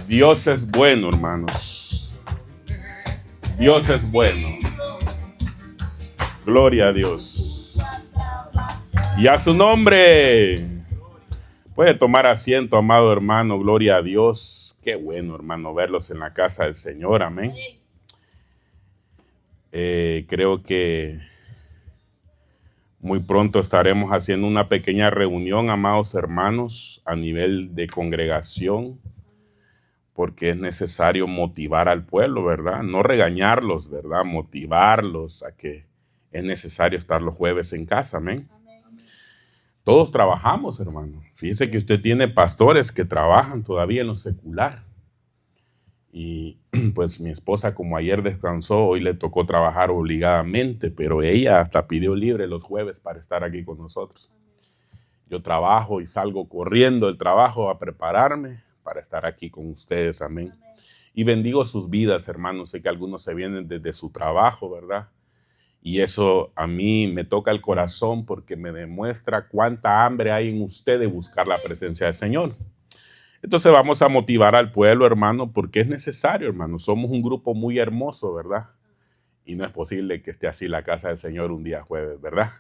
Dios es bueno, hermanos. Dios es bueno. Gloria a Dios. Y a su nombre. Puede tomar asiento, amado hermano. Gloria a Dios. Qué bueno, hermano, verlos en la casa del Señor. Amén. Creo que muy pronto estaremos haciendo una pequeña reunión, amados hermanos, a nivel de congregación, porque es necesario motivar al pueblo, ¿verdad? No regañarlos, ¿verdad? Motivarlos a que es necesario estar los jueves en casa, amén. Todos trabajamos, hermano. Fíjese que usted tiene pastores que trabajan todavía en lo secular. Y pues mi esposa, como ayer descansó, hoy le tocó trabajar obligadamente, pero ella hasta pidió libre los jueves para estar aquí con nosotros. Yo trabajo y salgo corriendo del trabajo a prepararme para estar aquí con ustedes, amén. Y bendigo sus vidas, hermanos. Sé que algunos se vienen desde su trabajo, ¿verdad? Y eso a mí me toca el corazón porque me demuestra cuánta hambre hay en usted de buscar la presencia del Señor. Entonces vamos a motivar al pueblo, hermano, porque es necesario, hermano. Somos un grupo muy hermoso, ¿verdad? Y no es posible que esté así la casa del Señor un día jueves, ¿verdad?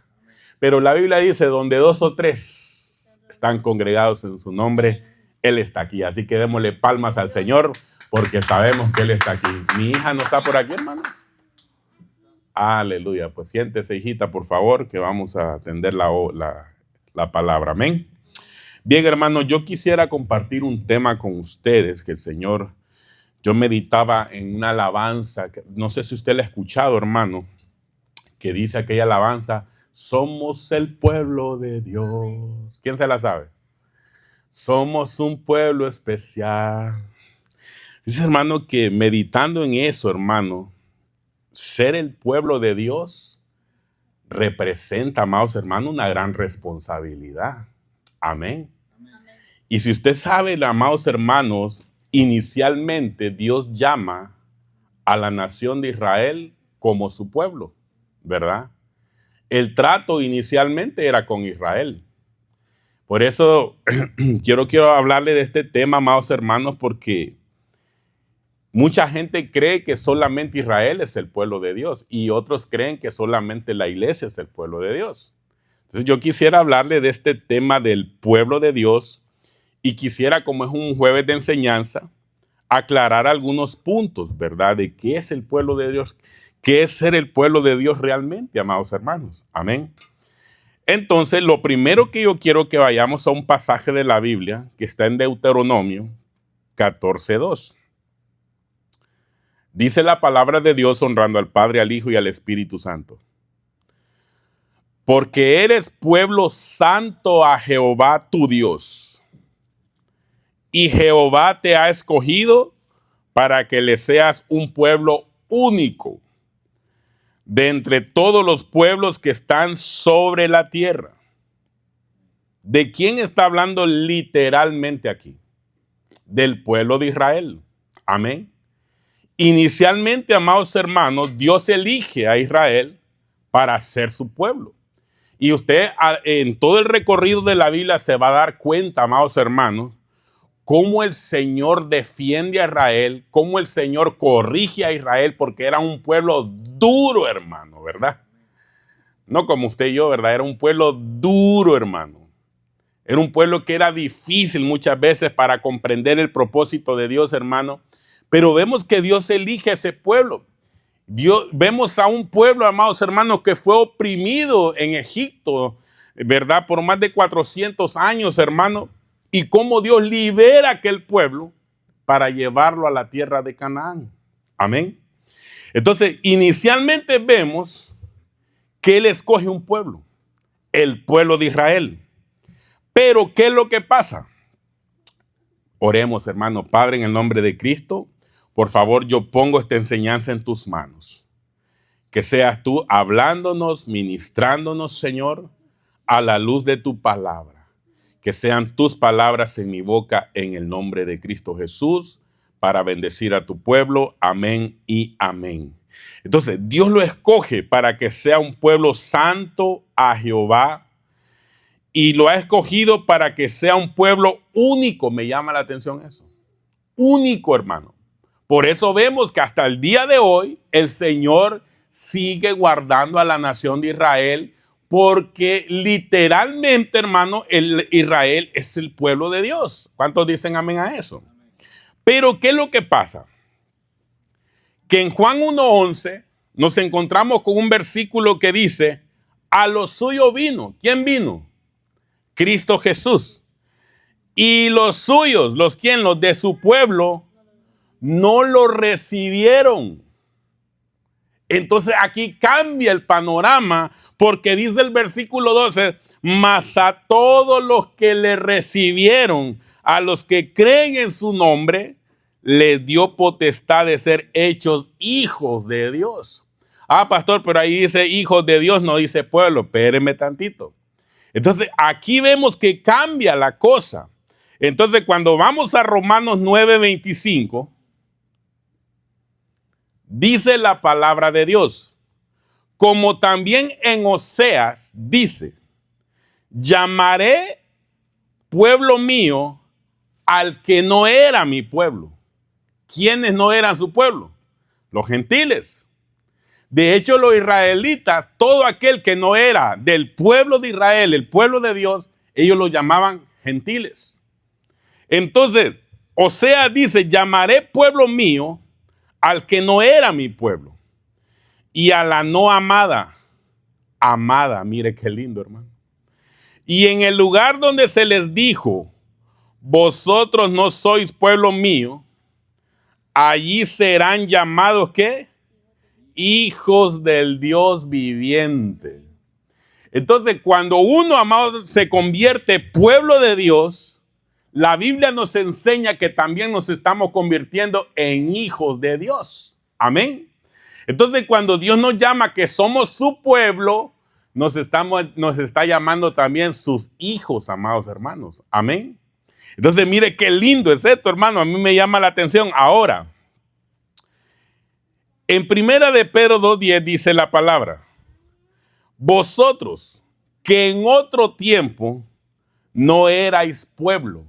Pero la Biblia dice, donde 2 o 3 están congregados en su nombre, Él está aquí. Así que démosle palmas al Señor porque sabemos que Él está aquí. Mi hija no está por aquí, hermanos. Aleluya. Pues siéntese, hijita, por favor, que vamos a atender la palabra. Amén. Bien, hermano, yo quisiera compartir un tema con ustedes que el Señor, yo meditaba en una alabanza, no sé si usted la ha escuchado, hermano, que dice aquella alabanza, somos el pueblo de Dios. ¿Quién se la sabe? Somos un pueblo especial. Dice, hermano, que meditando en eso, hermano, ser el pueblo de Dios representa, amados hermanos, una gran responsabilidad. Amén. Y si usted sabe, amados hermanos, inicialmente Dios llama a la nación de Israel como su pueblo, ¿verdad? El trato inicialmente era con Israel. Por eso quiero hablarle de este tema, amados hermanos, porque mucha gente cree que solamente Israel es el pueblo de Dios y otros creen que solamente la iglesia es el pueblo de Dios. Entonces yo quisiera hablarle de este tema del pueblo de Dios. Y quisiera, como es un jueves de enseñanza, aclarar algunos puntos, ¿verdad? De qué es el pueblo de Dios, qué es ser el pueblo de Dios realmente, amados hermanos. Amén. Entonces, lo primero que yo quiero que vayamos a un pasaje de la Biblia que está en Deuteronomio 14:2. Dice la palabra de Dios honrando al Padre, al Hijo y al Espíritu Santo. Porque eres pueblo santo a Jehová tu Dios. Y Jehová te ha escogido para que le seas un pueblo único de entre todos los pueblos que están sobre la tierra. ¿De quién está hablando literalmente aquí? Del pueblo de Israel. Amén. Inicialmente, amados hermanos, Dios elige a Israel para ser su pueblo. Y usted en todo el recorrido de la Biblia se va a dar cuenta, amados hermanos, cómo el Señor defiende a Israel, cómo el Señor corrige a Israel, porque era un pueblo duro, hermano, ¿verdad? No como usted y yo, ¿verdad? Era un pueblo duro, hermano. Era un pueblo que era difícil muchas veces para comprender el propósito de Dios, hermano. Pero vemos que Dios elige a ese pueblo. Vemos a un pueblo, amados hermanos, que fue oprimido en Egipto, ¿verdad? Por más de 400 años, hermano. Y cómo Dios libera a aquel pueblo para llevarlo a la tierra de Canaán. Amén. Entonces, inicialmente vemos que Él escoge un pueblo, el pueblo de Israel. Pero, ¿qué es lo que pasa? Oremos, hermano. Padre, en el nombre de Cristo, por favor, yo pongo esta enseñanza en tus manos. Que seas tú hablándonos, ministrándonos, Señor, a la luz de tu palabra. Que sean tus palabras en mi boca en el nombre de Cristo Jesús para bendecir a tu pueblo. Amén y amén. Entonces, Dios lo escoge para que sea un pueblo santo a Jehová y lo ha escogido para que sea un pueblo único. Me llama la atención eso. único, hermano. Por eso vemos que hasta el día de hoy el Señor sigue guardando a la nación de Israel, porque literalmente, hermano, Israel es el pueblo de Dios. ¿Cuántos dicen amén a eso? Pero ¿qué es lo que pasa? Que en Juan 1:11 nos encontramos con un versículo que dice: a lo suyo vino. ¿Quién vino? Cristo Jesús. Y los suyos, los de su pueblo, no lo recibieron. Entonces aquí cambia el panorama, porque dice el versículo 12: mas a todos los que le recibieron, a los que creen en su nombre, les dio potestad de ser hechos hijos de Dios. Ah, pastor, pero ahí dice hijos de Dios, no dice pueblo. Espéreme tantito. Entonces aquí vemos que cambia la cosa. Entonces cuando vamos a Romanos 9:25, dice la palabra de Dios, como también en Oseas dice: llamaré pueblo mío al que no era mi pueblo. ¿Quiénes no eran su pueblo? Los gentiles. De hecho, los israelitas, todo aquel que no era del pueblo de Israel, el pueblo de Dios, ellos lo llamaban gentiles. Entonces, Oseas dice: llamaré pueblo mío al que no era mi pueblo, y a la no amada, amada. Mire qué lindo, hermano. Y en el lugar donde se les dijo: vosotros no sois pueblo mío, allí serán llamados, ¿qué? Hijos del Dios viviente. Entonces, cuando uno, amado, se convierte pueblo de Dios, la Biblia nos enseña que también nos estamos convirtiendo en hijos de Dios. Amén. Entonces, cuando Dios nos llama que somos su pueblo, nos está llamando también sus hijos, amados hermanos. Amén. Entonces, mire qué lindo es esto, hermano. A mí me llama la atención. Ahora, en primera de Pedro 2:10 dice la palabra: vosotros que en otro tiempo no erais pueblo,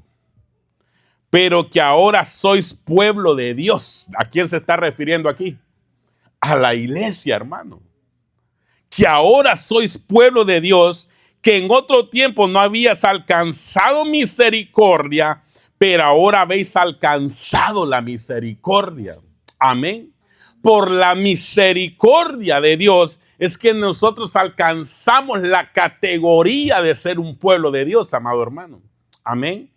pero que ahora sois pueblo de Dios. ¿A quién se está refiriendo aquí? A la iglesia, hermano. Que ahora sois pueblo de Dios, que en otro tiempo no habías alcanzado misericordia, pero ahora habéis alcanzado la misericordia. Amén. Por la misericordia de Dios es que nosotros alcanzamos la categoría de ser un pueblo de Dios, amado hermano. Amén.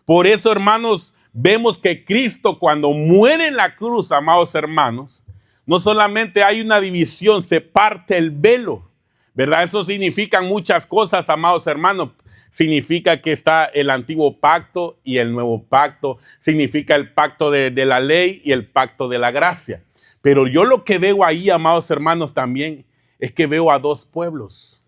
Por eso, hermanos, vemos que Cristo, cuando muere en la cruz, amados hermanos, no solamente hay una división, se parte el velo, ¿verdad? Eso significa muchas cosas, amados hermanos. Significa que está el antiguo pacto y el nuevo pacto. Significa el pacto de la ley y el pacto de la gracia. Pero yo lo que veo ahí, amados hermanos, también es que veo a dos pueblos.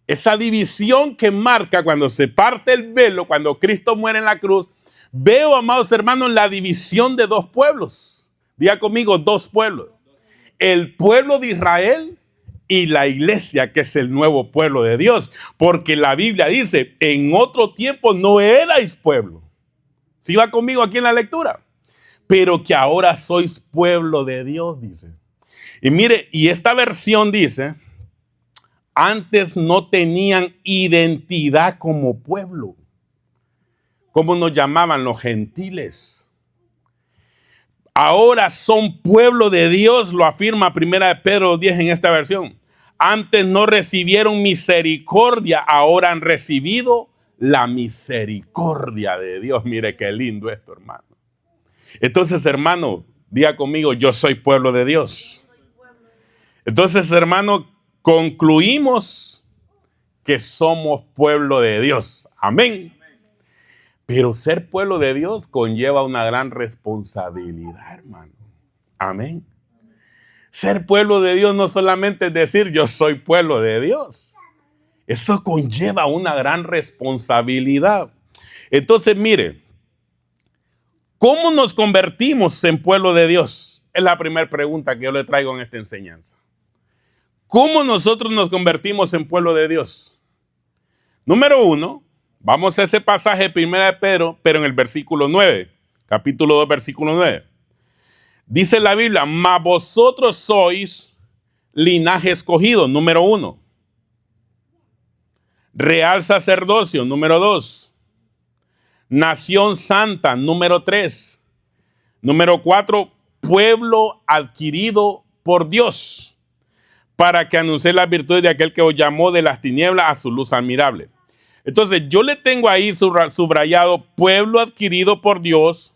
Esa división que marca cuando se parte el velo, cuando Cristo muere en la cruz, veo, amados hermanos, la división de dos pueblos. Diga conmigo, dos pueblos. El pueblo de Israel y la iglesia, que es el nuevo pueblo de Dios. Porque la Biblia dice: en otro tiempo no erais pueblo. ¿Sí va conmigo aquí en la lectura? Pero que ahora sois pueblo de Dios, dice. Y mire, y esta versión dice: antes no tenían identidad como pueblo. ¿Cómo nos llamaban? Los gentiles. Ahora son pueblo de Dios, lo afirma primera de Pedro 10 en esta versión. Antes no recibieron misericordia, ahora han recibido la misericordia de Dios. Mire qué lindo esto, hermano. Entonces, hermano, diga conmigo: yo soy pueblo de Dios. Entonces, hermano, concluimos que somos pueblo de Dios. Amén. Pero ser pueblo de Dios conlleva una gran responsabilidad, hermano. Amén. Ser pueblo de Dios no solamente es decir yo soy pueblo de Dios. Eso conlleva una gran responsabilidad. Entonces, mire, ¿cómo nos convertimos en pueblo de Dios? Es la primera pregunta que yo le traigo en esta enseñanza. ¿Cómo nosotros nos convertimos en pueblo de Dios? Número 1, vamos a ese pasaje de primera de Pedro, pero en el versículo 9. capítulo 2, versículo 9. Dice la Biblia, mas vosotros sois linaje escogido, número 1. Real sacerdocio, número 2. Nación santa, número 3. Número 4, pueblo adquirido por Dios, para que anuncie las virtudes de aquel que os llamó de las tinieblas a su luz admirable. Entonces, yo le tengo ahí subrayado, pueblo adquirido por Dios,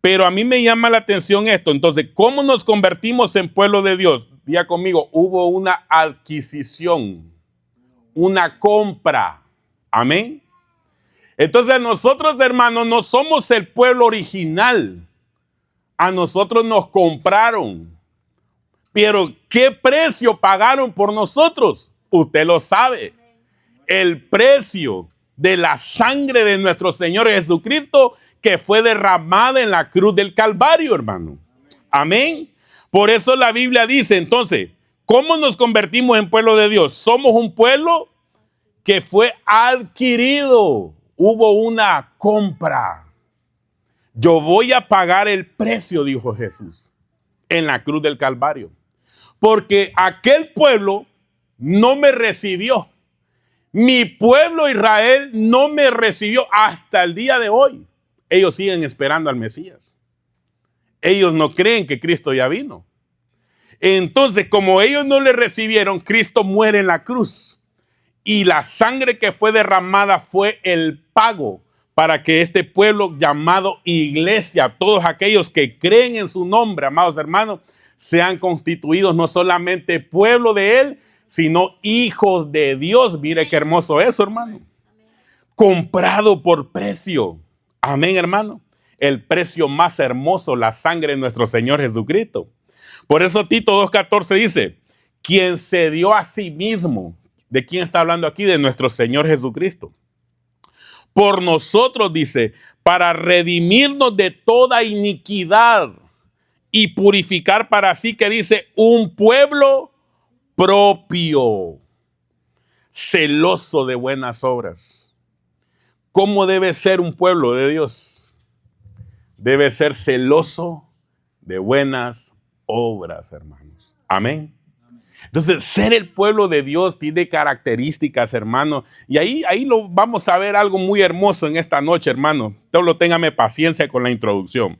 pero a mí me llama la atención esto. Entonces, ¿cómo nos convertimos en pueblo de Dios? Diga conmigo, hubo una adquisición, una compra. Amén. Entonces, nosotros, hermanos, no somos el pueblo original. A nosotros nos compraron. Pero, ¿qué precio pagaron por nosotros? Usted lo sabe. El precio de la sangre de nuestro Señor Jesucristo que fue derramada en la cruz del Calvario, hermano. Amén. Por eso la Biblia dice, entonces, ¿cómo nos convertimos en pueblo de Dios? Somos un pueblo que fue adquirido. Hubo una compra. Yo voy a pagar el precio, dijo Jesús, en la cruz del Calvario. Porque aquel pueblo no me recibió. Mi pueblo Israel no me recibió hasta el día de hoy. Ellos siguen esperando al Mesías. Ellos no creen que Cristo ya vino. Entonces, como ellos no le recibieron, Cristo muere en la cruz. Y la sangre que fue derramada fue el pago para que este pueblo llamado iglesia, todos aquellos que creen en su nombre, amados hermanos, sean constituidos no solamente pueblo de Él, sino hijos de Dios. Mire qué hermoso eso, hermano. Comprado por precio. Amén, hermano. El precio más hermoso, la sangre de nuestro Señor Jesucristo. Por eso Tito 2:14 dice, quien se dio a sí mismo. ¿De quién está hablando aquí? De nuestro Señor Jesucristo. Por nosotros, dice, para redimirnos de toda iniquidad y purificar para sí, que dice, un pueblo propio, celoso de buenas obras. ¿Cómo debe ser un pueblo de Dios? Debe ser celoso de buenas obras, hermanos. Amén. Entonces, ser el pueblo de Dios tiene características, hermano. Y ahí lo vamos a ver algo muy hermoso en esta noche, hermano. Solo téngame paciencia con la introducción.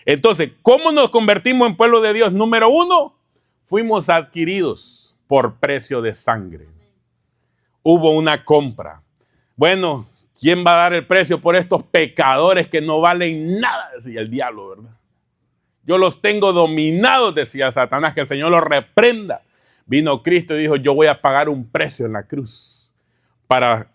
Entonces, ¿cómo nos convertimos en pueblo de Dios? Número 1, fuimos adquiridos por precio de sangre. Hubo una compra. Bueno, ¿quién va a dar el precio por estos pecadores que no valen nada? Decía el diablo, ¿verdad? Yo los tengo dominados, decía Satanás, que el Señor los reprenda. Vino Cristo y dijo, yo voy a pagar un precio en la cruz para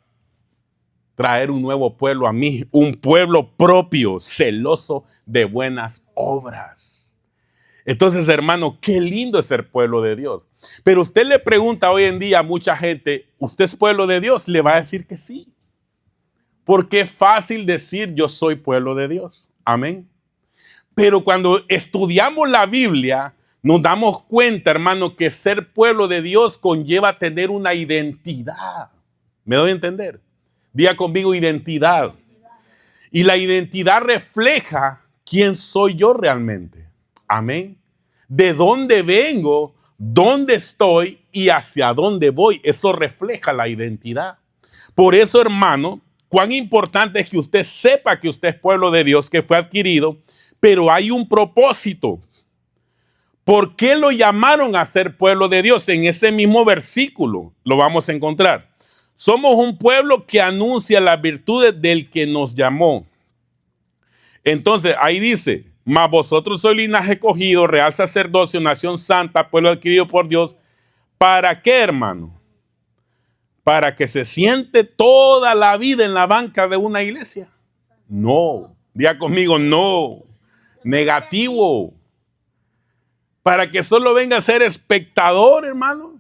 traer un nuevo pueblo a mí, un pueblo propio, celoso de buenas obras. Entonces, hermano, qué lindo es ser pueblo de Dios. Pero usted le pregunta hoy en día a mucha gente, ¿usted es pueblo de Dios? Le va a decir que sí. Porque es fácil decir, yo soy pueblo de Dios. Amén. Pero cuando estudiamos la Biblia, nos damos cuenta, hermano, que ser pueblo de Dios conlleva tener una identidad. ¿Me doy a entender? Diga conmigo identidad. Y la identidad refleja quién soy yo realmente. Amén. De dónde vengo, dónde estoy y hacia dónde voy. Eso refleja la identidad. Por eso, hermano, cuán importante es que usted sepa que usted es pueblo de Dios, que fue adquirido, pero hay un propósito. ¿Por qué lo llamaron a ser pueblo de Dios? En ese mismo versículo lo vamos a encontrar. Somos un pueblo que anuncia las virtudes del que nos llamó. Entonces, ahí dice, mas vosotros sois linaje escogido, real sacerdocio, nación santa, pueblo adquirido por Dios. ¿Para qué, hermano? ¿Para que se siente toda la vida en la banca de una iglesia? No. Diga conmigo, no. Negativo. Para que solo venga a ser espectador, hermano.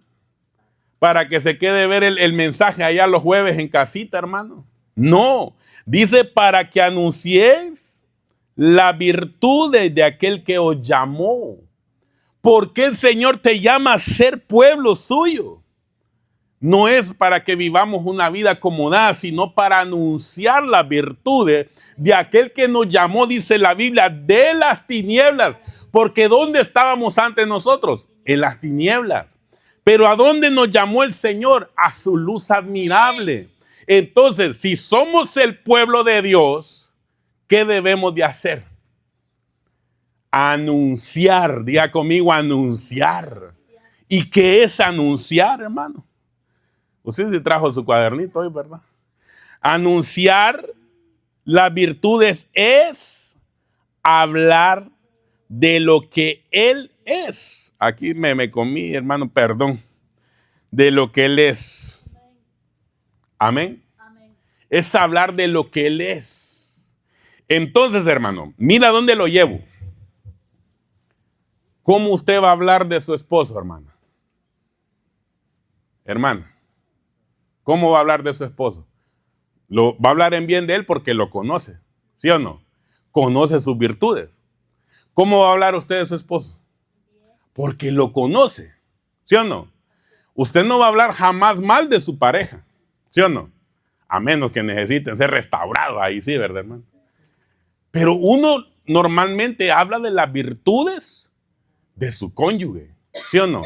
Para que se quede ver el mensaje allá los jueves en casita, hermano. No. Dice para que anunciéis la virtud de aquel que os llamó. ¿Por qué el Señor te llama a ser pueblo suyo? no es para que vivamos una vida acomodada, sino para anunciar las virtudes de aquel que nos llamó, dice la Biblia, de las tinieblas. Porque ¿dónde estábamos antes nosotros? En las tinieblas. Pero ¿a dónde nos llamó el Señor? A su luz admirable. Entonces, si somos el pueblo de Dios, ¿qué debemos de hacer? Anunciar. Diga conmigo, anunciar. ¿Y qué es anunciar, hermano? Usted se trajo su cuadernito hoy, ¿verdad? Anunciar las virtudes es hablar de lo que Él es. Aquí me comí, hermano, perdón. De lo que Él es. Amén. Amén. Es hablar de lo que Él es. Entonces, hermano, mira dónde lo llevo. ¿Cómo usted va a hablar de su esposo, hermana? Hermana, ¿cómo va a hablar de su esposo? Va a hablar en bien de él porque lo conoce, ¿sí o no? Conoce sus virtudes. ¿Cómo va a hablar usted de su esposo? Porque lo conoce, ¿sí o no? Usted no va a hablar jamás mal de su pareja, ¿sí o no? A menos que necesiten ser restaurados, ahí sí, ¿verdad, hermano? Pero uno normalmente habla de las virtudes de su cónyuge, ¿sí o no?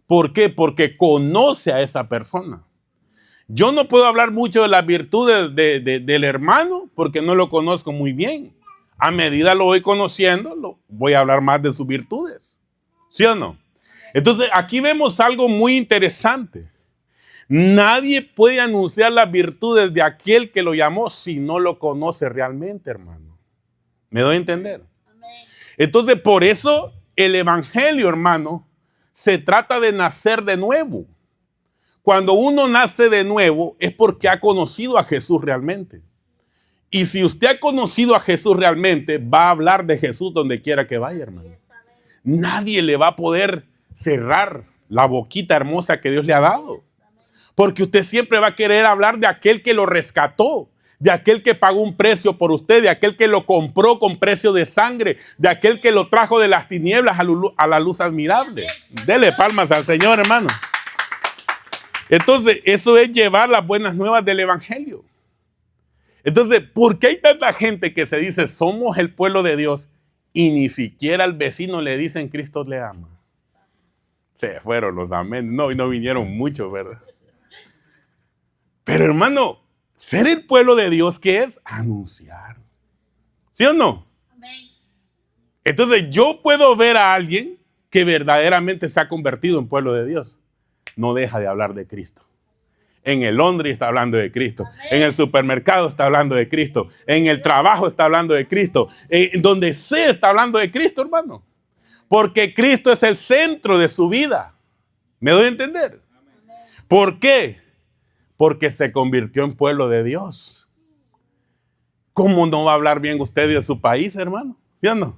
¿Por qué? Porque conoce a esa persona. Yo no puedo hablar mucho de las virtudes del hermano porque no lo conozco muy bien. A medida lo voy conociendo, voy a hablar más de sus virtudes. ¿Sí o no? Entonces, aquí vemos algo muy interesante. Nadie puede anunciar las virtudes de aquel que lo llamó si no lo conoce realmente, hermano. ¿Me doy a entender? Entonces, por eso el evangelio, hermano, se trata de nacer de nuevo. Cuando uno nace de nuevo es porque ha conocido a Jesús realmente. Y si usted ha conocido a Jesús realmente, va a hablar de Jesús donde quiera que vaya, hermano. Nadie le va a poder cerrar la boquita hermosa que Dios le ha dado. Porque usted siempre va a querer hablar de aquel que lo rescató, de aquel que pagó un precio por usted, de aquel que lo compró con precio de sangre, de aquel que lo trajo de las tinieblas a la luz admirable. Dele palmas al Señor, hermano. Entonces, eso es llevar las buenas nuevas del evangelio. Entonces, ¿por qué hay tanta gente que se dice somos el pueblo de Dios y ni siquiera al vecino le dicen Cristo le ama? Se fueron los amén. No vinieron muchos, ¿verdad? Pero hermano, ser el pueblo de Dios, ¿qué es? Anunciar. ¿Sí o no? Amén. Entonces, yo puedo ver a alguien que verdaderamente se ha convertido en pueblo de Dios. No deja de hablar de Cristo. En el laundry está hablando de Cristo. Amén. En el supermercado está hablando de Cristo. En el trabajo está hablando de Cristo. En donde sea está hablando de Cristo, hermano. Porque Cristo es el centro de su vida. ¿Me doy a entender? Amén. ¿Por qué? Porque se convirtió en pueblo de Dios. ¿Cómo no va a hablar bien usted de su país, hermano? ¿Sí o no?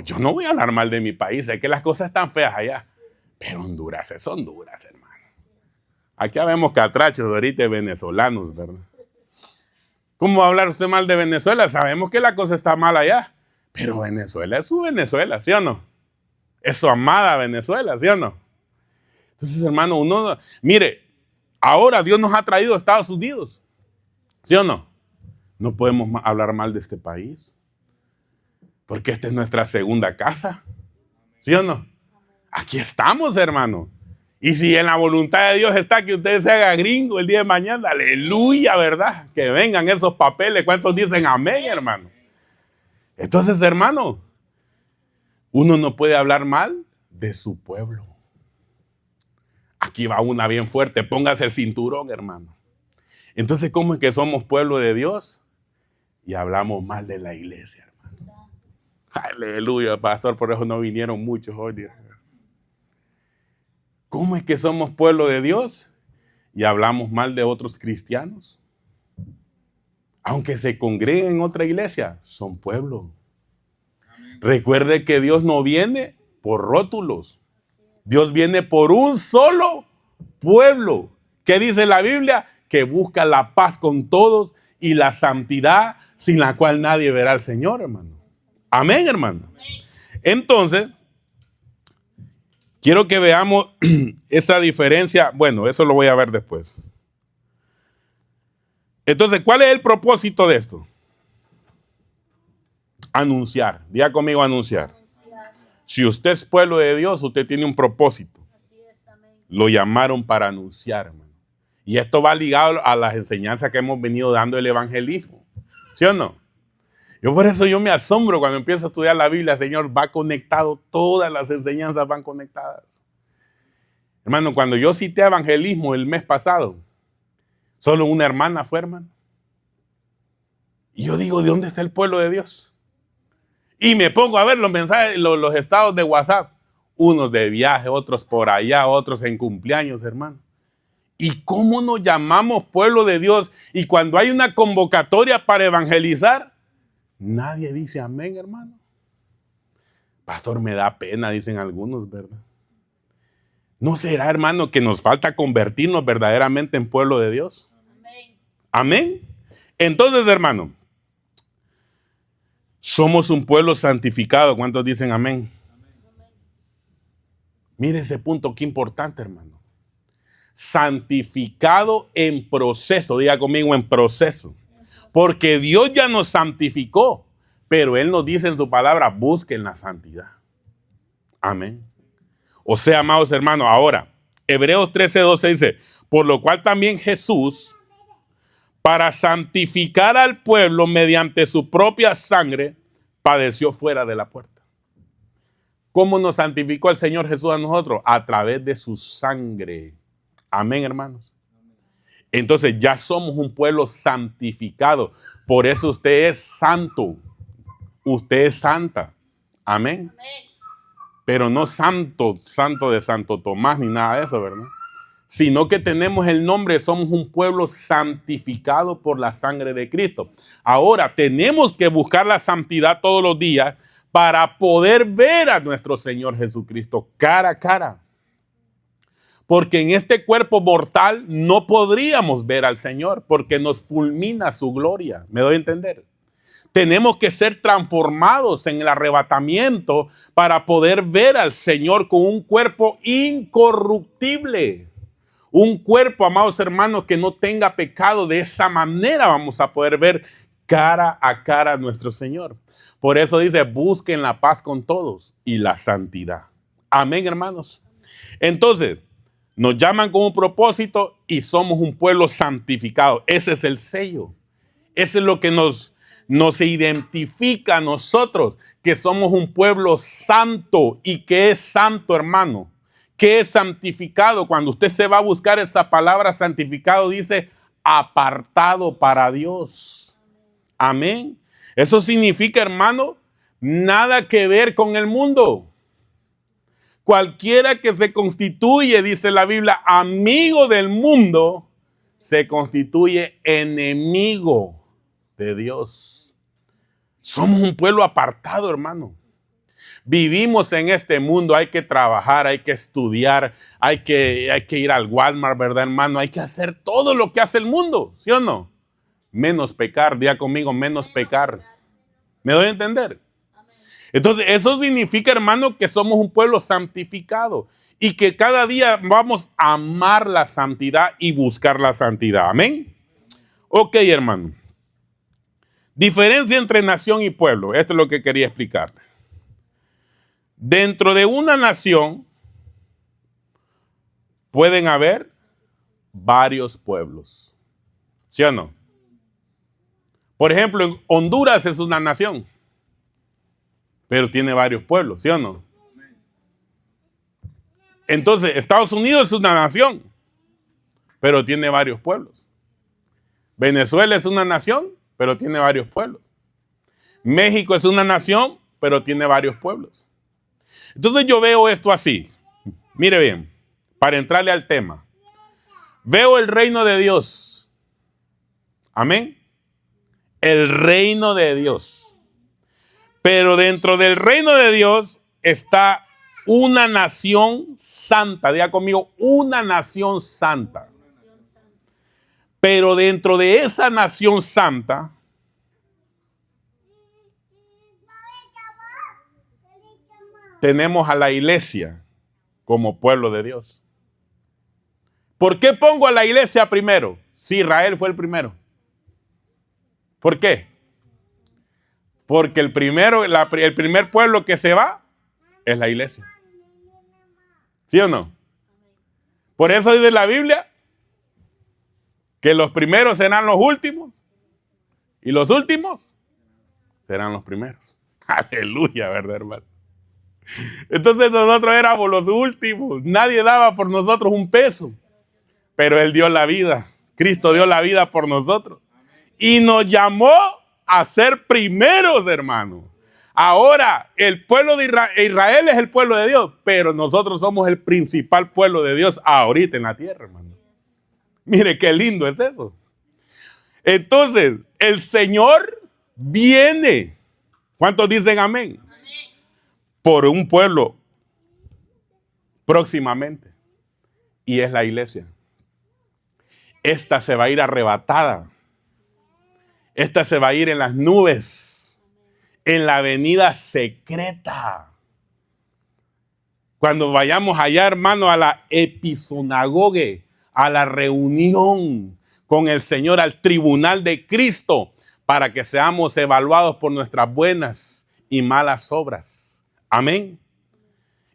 Yo no voy a hablar mal de mi país. Sé que las cosas están feas allá. Pero Honduras es Honduras, hermano. Aquí vemos catrachos ahorita de venezolanos, ¿verdad? ¿Cómo va a hablar usted mal de Venezuela? Sabemos que la cosa está mal allá. Pero Venezuela es su Venezuela, ¿sí o no? Es su amada Venezuela, ¿sí o no? Entonces, hermano, mire, ahora Dios nos ha traído a Estados Unidos, ¿sí o no? No podemos hablar mal de este país. Porque esta es nuestra segunda casa, ¿sí o no? Aquí estamos, hermano. Y si en la voluntad de Dios está que usted se haga gringo el día de mañana, aleluya, ¿verdad? Que vengan esos papeles. ¿Cuántos dicen amén, hermano? Entonces, hermano, uno no puede hablar mal de su pueblo. Aquí va una bien fuerte. Póngase el cinturón, hermano. Entonces, ¿cómo es que somos pueblo de Dios? Y hablamos mal de la iglesia, hermano. Aleluya, pastor. Por eso no vinieron muchos hoy. ¿Cómo es que somos pueblo de Dios y hablamos mal de otros cristianos? Aunque se congreguen en otra iglesia, son pueblo. Amén. Recuerde que Dios no viene por rótulos. Dios viene por un solo pueblo. ¿Qué dice la Biblia? Que busca la paz con todos y la santidad sin la cual nadie verá al Señor, hermano. Amén, hermano. Amén. Entonces, Quiero que veamos esa diferencia. Bueno, eso lo voy a ver después. Entonces, ¿cuál es el propósito de esto? Anunciar. Diga conmigo, anunciar. Si usted es pueblo de Dios, usted tiene un propósito. Lo llamaron para anunciar, hermano. Y esto va ligado a las enseñanzas que hemos venido dando del evangelismo. ¿Sí o no? Por eso yo me asombro cuando empiezo a estudiar la Biblia, Señor, va conectado, todas las enseñanzas van conectadas. Hermano, cuando yo cité evangelismo el mes pasado, solo una hermana fue, hermano. Y yo digo, ¿de dónde está el pueblo de Dios? Y me pongo a ver los mensajes, los estados de WhatsApp. Unos de viaje, otros por allá, otros en cumpleaños, hermano. ¿Y cómo nos llamamos pueblo de Dios? Y cuando hay una convocatoria para evangelizar, nadie dice amén, hermano. Pastor, me da pena, dicen algunos, ¿verdad? ¿No será, hermano, que nos falta convertirnos verdaderamente en pueblo de Dios? Amén. Amén. Entonces, hermano, somos un pueblo santificado. ¿Cuántos dicen amén? Amén. Mire ese punto, qué importante, hermano. Santificado en proceso. Diga conmigo, en proceso. Porque Dios ya nos santificó, pero Él nos dice en su palabra, busquen la santidad. Amén. O sea, amados hermanos, ahora, Hebreos 13:12 dice, por lo cual también Jesús, para santificar al pueblo mediante su propia sangre, padeció fuera de la puerta. ¿Cómo nos santificó el Señor Jesús a nosotros? A través de su sangre. Amén, hermanos. Entonces ya somos un pueblo santificado. Por eso usted es santo. Usted es santa. Amén. Amén. Pero no santo de Santo Tomás ni nada de eso, ¿verdad? Sino que tenemos el nombre, somos un pueblo santificado por la sangre de Cristo. Ahora, tenemos que buscar la santidad todos los días para poder ver a nuestro Señor Jesucristo cara a cara. Porque en este cuerpo mortal no podríamos ver al Señor porque nos fulmina su gloria. ¿Me doy a entender? Tenemos que ser transformados en el arrebatamiento para poder ver al Señor con un cuerpo incorruptible. Un cuerpo, amados hermanos, que no tenga pecado. De esa manera vamos a poder ver cara a cara a nuestro Señor. Por eso dice, busquen la paz con todos y la santidad. Amén, hermanos. Entonces, nos llaman con un propósito y somos un pueblo santificado. Ese es el sello. Ese es lo que nos identifica a nosotros, que somos un pueblo santo. ¿Y qué es santo, hermano? ¿Qué es santificado? Cuando usted se va a buscar esa palabra santificado, dice apartado para Dios. Amén. Eso significa, hermano, nada que ver con el mundo. Cualquiera que se constituye, dice la Biblia, amigo del mundo, se constituye enemigo de Dios. Somos un pueblo apartado, hermano. Vivimos en este mundo, hay que trabajar, hay que estudiar, hay que ir al Walmart, ¿verdad, hermano? Hay que hacer todo lo que hace el mundo, ¿sí o no? Menos pecar, diga conmigo, menos pecar. ¿Me doy a entender? Entonces, eso significa, hermano, que somos un pueblo santificado y que cada día vamos a amar la santidad y buscar la santidad. Amén. Ok, hermano. Diferencia entre nación y pueblo. Esto es lo que quería explicarle. Dentro de una nación pueden haber varios pueblos. ¿Sí o no? Por ejemplo, Honduras es una nación, pero tiene varios pueblos, ¿sí o no? Entonces, Estados Unidos es una nación, pero tiene varios pueblos. Venezuela es una nación, pero tiene varios pueblos. México es una nación, pero tiene varios pueblos. Entonces yo veo esto así. Mire bien, para entrarle al tema. Veo el reino de Dios. Amén. El reino de Dios. Pero dentro del reino de Dios está una nación santa. Diga conmigo, una nación santa. Pero dentro de esa nación santa tenemos a la iglesia, como pueblo de Dios. ¿Por qué pongo a la iglesia primero? Si Israel fue el primero. ¿Por qué? Porque el primer pueblo que se va es la iglesia. ¿Sí o no? Por eso dice la Biblia que los primeros serán los últimos y los últimos serán los primeros. Aleluya, ¿verdad, hermano? Entonces nosotros éramos los últimos. Nadie daba por nosotros un peso. Pero Él dio la vida. Cristo dio la vida por nosotros. Y nos llamó a ser primeros, hermano. Ahora, el pueblo de Israel es el pueblo de Dios. Pero nosotros somos el principal pueblo de Dios ahorita en la tierra, hermano. Mire qué lindo es eso. Entonces, el Señor viene. ¿Cuántos dicen amén? Por un pueblo próximamente. Y es la iglesia. Esta se va a ir arrebatada. Esta se va a ir en las nubes. En la venida secreta. Cuando vayamos allá, hermano, a la episonagoge, a la reunión con el Señor, al tribunal de Cristo, para que seamos evaluados por nuestras buenas y malas obras. Amén.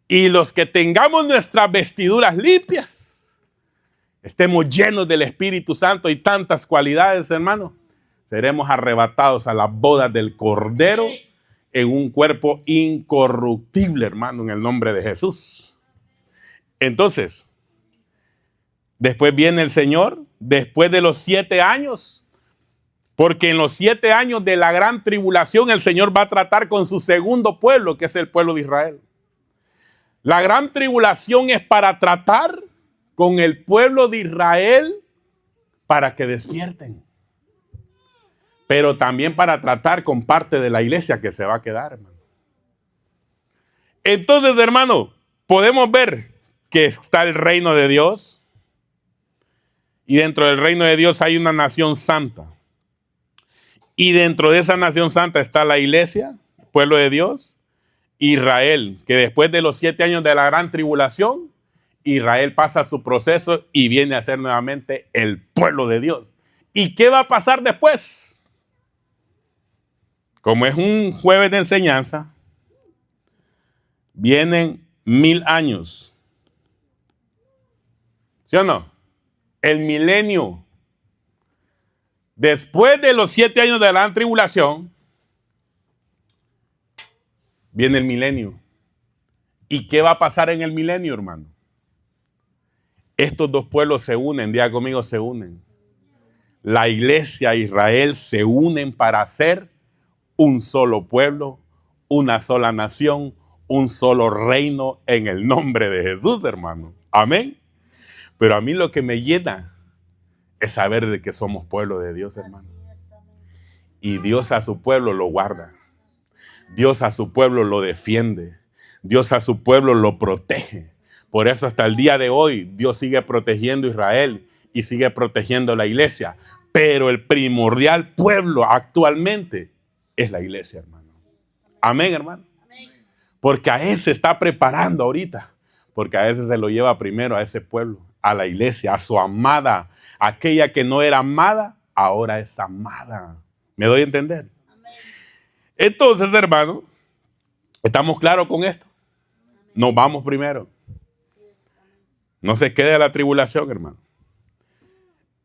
Y los que tengamos nuestras vestiduras limpias, estemos llenos del Espíritu Santo y tantas cualidades, hermano, seremos arrebatados a las bodas del Cordero en un cuerpo incorruptible, hermano, en el nombre de Jesús. Entonces, después viene el Señor, después de los 7 años, porque en los 7 años de la gran tribulación el Señor va a tratar con su segundo pueblo, que es el pueblo de Israel. La gran tribulación es para tratar con el pueblo de Israel para que despierten. Pero también para tratar con parte de la iglesia que se va a quedar, hermano. Entonces, hermano, podemos ver que está el reino de Dios. Y dentro del reino de Dios hay una nación santa. Y dentro de esa nación santa está la iglesia, el pueblo de Dios, Israel, que después de los 7 años de la gran tribulación, Israel pasa su proceso y viene a ser nuevamente el pueblo de Dios. ¿Y qué va a pasar después? Como es un jueves de enseñanza, vienen 1000 años. ¿Sí o no? El milenio. Después de los 7 años de la gran tribulación, viene el milenio. ¿Y qué va a pasar en el milenio, hermano? Estos dos pueblos se unen, diga conmigo, se unen. La iglesia e Israel se unen para ser un solo pueblo, una sola nación, un solo reino en el nombre de Jesús, hermano. Amén. Pero a mí lo que me llena es saber de que somos pueblo de Dios, hermano. Y Dios a su pueblo lo guarda. Dios a su pueblo lo defiende. Dios a su pueblo lo protege. Por eso hasta el día de hoy Dios sigue protegiendo a Israel y sigue protegiendo a la iglesia. Pero el primordial pueblo actualmente es la iglesia, hermano. Amén, hermano. Porque a ese está preparando ahorita. Porque a ese se lo lleva primero a ese pueblo, a la iglesia, a su amada. Aquella que no era amada, ahora es amada. ¿Me doy a entender? Entonces, hermano, ¿estamos claros con esto? Nos vamos primero. No se quede a la tribulación, hermano.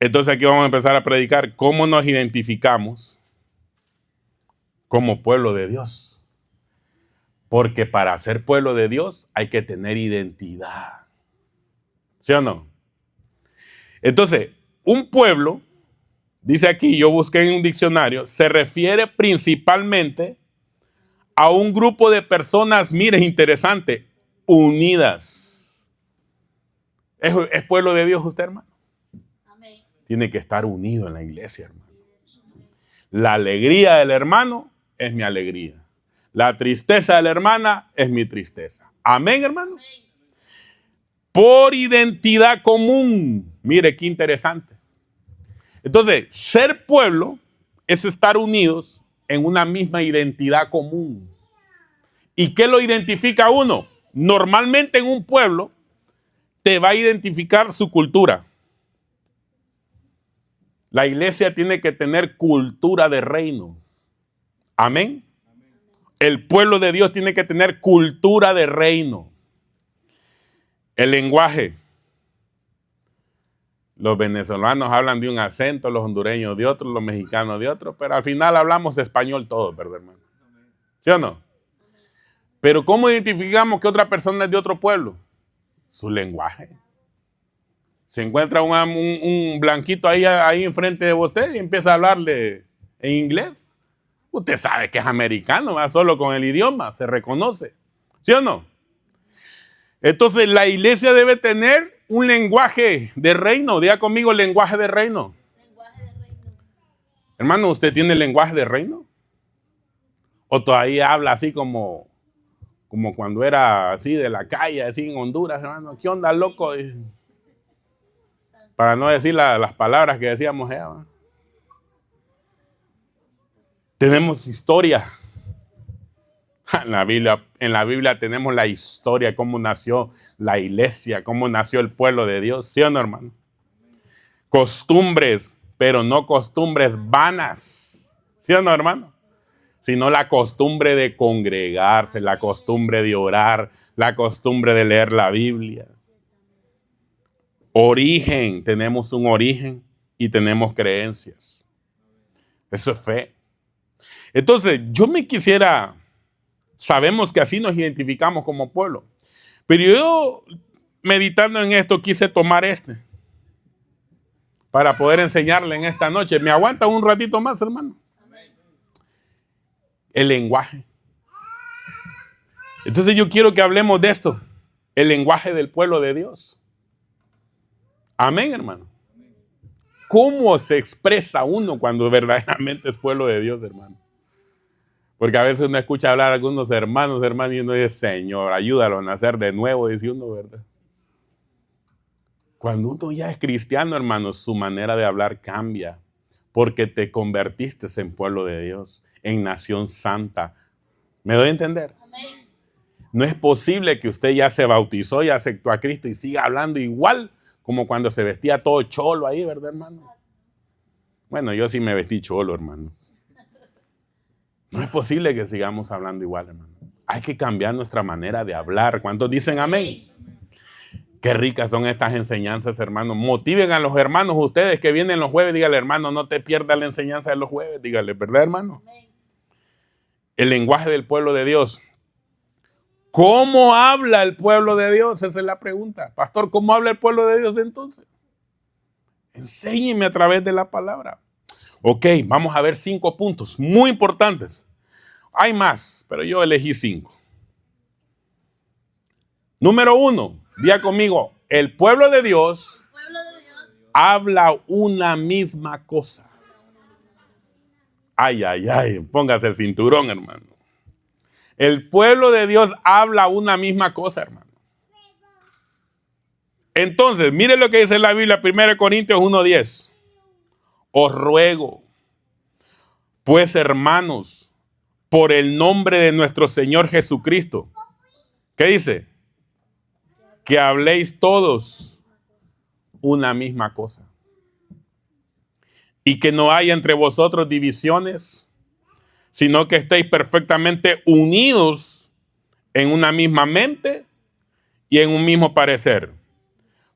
Entonces aquí vamos a empezar a predicar cómo nos identificamos como pueblo de Dios. Porque para ser pueblo de Dios hay que tener identidad. ¿Sí o no? Entonces, un pueblo, dice aquí, yo busqué en un diccionario, se refiere principalmente a un grupo de personas, mire, interesante, unidas. ¿Es pueblo de Dios usted, hermano? Amén. Tiene que estar unido en la iglesia, hermano. La alegría del hermano es mi alegría. La tristeza de la hermana es mi tristeza. Amén, hermano. Amén. Por identidad común. Mire qué interesante. Entonces, ser pueblo es estar unidos en una misma identidad común. ¿Y qué lo identifica a uno? Normalmente en un pueblo te va a identificar su cultura. La iglesia tiene que tener cultura de reino. Amén. El pueblo de Dios tiene que tener cultura de reino. El lenguaje. Los venezolanos hablan de un acento, los hondureños de otro, los mexicanos de otro, pero al final hablamos español todos, ¿verdad, hermano? ¿Sí o no? Pero ¿cómo identificamos que otra persona es de otro pueblo? Su lenguaje. Se encuentra un blanquito ahí enfrente de usted y empieza a hablarle en inglés. Usted sabe que es americano, ¿va? Solo con el idioma se reconoce. ¿Sí o no? Entonces la iglesia debe tener un lenguaje de reino. Diga conmigo, lenguaje de reino. Lenguaje de reino. Hermano, ¿usted tiene lenguaje de reino? ¿O todavía habla así como cuando era así de la calle, así en Honduras, hermano? ¿Qué onda, loco? Para no decir las palabras que decíamos allá, ¿va? Tenemos historia. En la Biblia tenemos la historia, cómo nació la iglesia, cómo nació el pueblo de Dios. ¿Sí o no, hermano? Costumbres, pero no costumbres vanas. ¿Sí o no, hermano? Sino la costumbre de congregarse, la costumbre de orar, la costumbre de leer la Biblia. Origen, tenemos un origen y tenemos creencias. Eso es fe. Entonces, sabemos que así nos identificamos como pueblo, pero yo, meditando en esto, quise tomar para poder enseñarle en esta noche. ¿Me aguanta un ratito más, hermano? El lenguaje. Entonces yo quiero que hablemos de esto, el lenguaje del pueblo de Dios. Amén, hermano. ¿Cómo se expresa uno cuando verdaderamente es pueblo de Dios, hermano? Porque a veces uno escucha hablar a algunos hermanos, y uno dice, Señor, ayúdalo a nacer de nuevo, dice uno, ¿verdad? Cuando uno ya es cristiano, hermano, su manera de hablar cambia, porque te convertiste en pueblo de Dios, en nación santa. ¿Me doy a entender? Amén. No es posible que usted ya se bautizó, ya aceptó a Cristo y siga hablando igual como cuando se vestía todo cholo ahí, ¿verdad, hermano? Bueno, yo sí me vestí cholo, hermano. No es posible que sigamos hablando igual, hermano. Hay que cambiar nuestra manera de hablar. ¿Cuántos dicen amén? Qué ricas son estas enseñanzas, hermano. Motiven a los hermanos ustedes que vienen los jueves. Dígale, hermano, no te pierdas la enseñanza de los jueves. Dígale, ¿verdad, hermano? El lenguaje del pueblo de Dios. ¿Cómo habla el pueblo de Dios? Esa es la pregunta. Pastor, ¿cómo habla el pueblo de Dios entonces? Enséñeme a través de la palabra. Ok, vamos a ver 5 puntos muy importantes. Hay más, pero yo elegí 5. Número 1, diga conmigo, el pueblo de Dios habla una misma cosa. Ay, ay, ay, póngase el cinturón, hermano. El pueblo de Dios habla una misma cosa, hermano. Entonces, mire lo que dice la Biblia, 1 Corintios 1:10. Os ruego, pues, hermanos, por el nombre de nuestro Señor Jesucristo. ¿Qué dice? Que habléis todos una misma cosa. Y que no haya entre vosotros divisiones, sino que estéis perfectamente unidos en una misma mente y en un mismo parecer.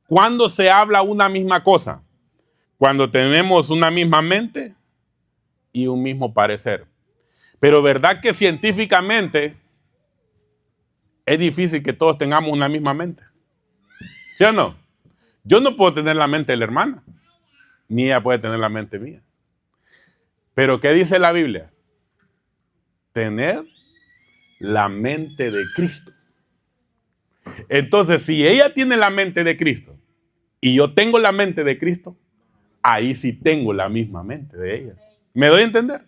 ¿Cuándo se habla una misma cosa? Cuando tenemos una misma mente y un mismo parecer. Pero ¿verdad que científicamente es difícil que todos tengamos una misma mente? ¿Sí o no? Yo no puedo tener la mente de la hermana, ni ella puede tener la mente mía. Pero ¿qué dice la Biblia? Tener la mente de Cristo. Entonces, si ella tiene la mente de Cristo y yo tengo la mente de Cristo, ahí sí tengo la misma mente de ella. ¿Me doy a entender?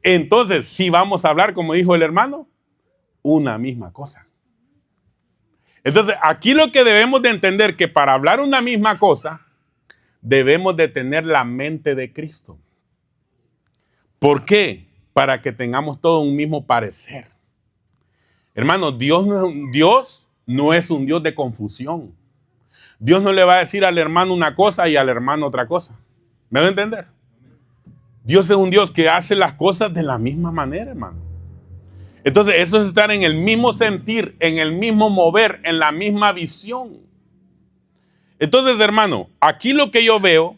Entonces, si vamos a hablar, como dijo el hermano, una misma cosa. Entonces, aquí lo que debemos de entender que para hablar una misma cosa, debemos de tener la mente de Cristo. ¿Por qué? Para que tengamos todo un mismo parecer. Hermano, Dios no es un Dios de confusión. Dios no le va a decir al hermano una cosa y al hermano otra cosa. ¿Me va a entender? Dios es un Dios que hace las cosas de la misma manera, hermano. Entonces, eso es estar en el mismo sentir, en el mismo mover, en la misma visión. Entonces, hermano, aquí lo que yo veo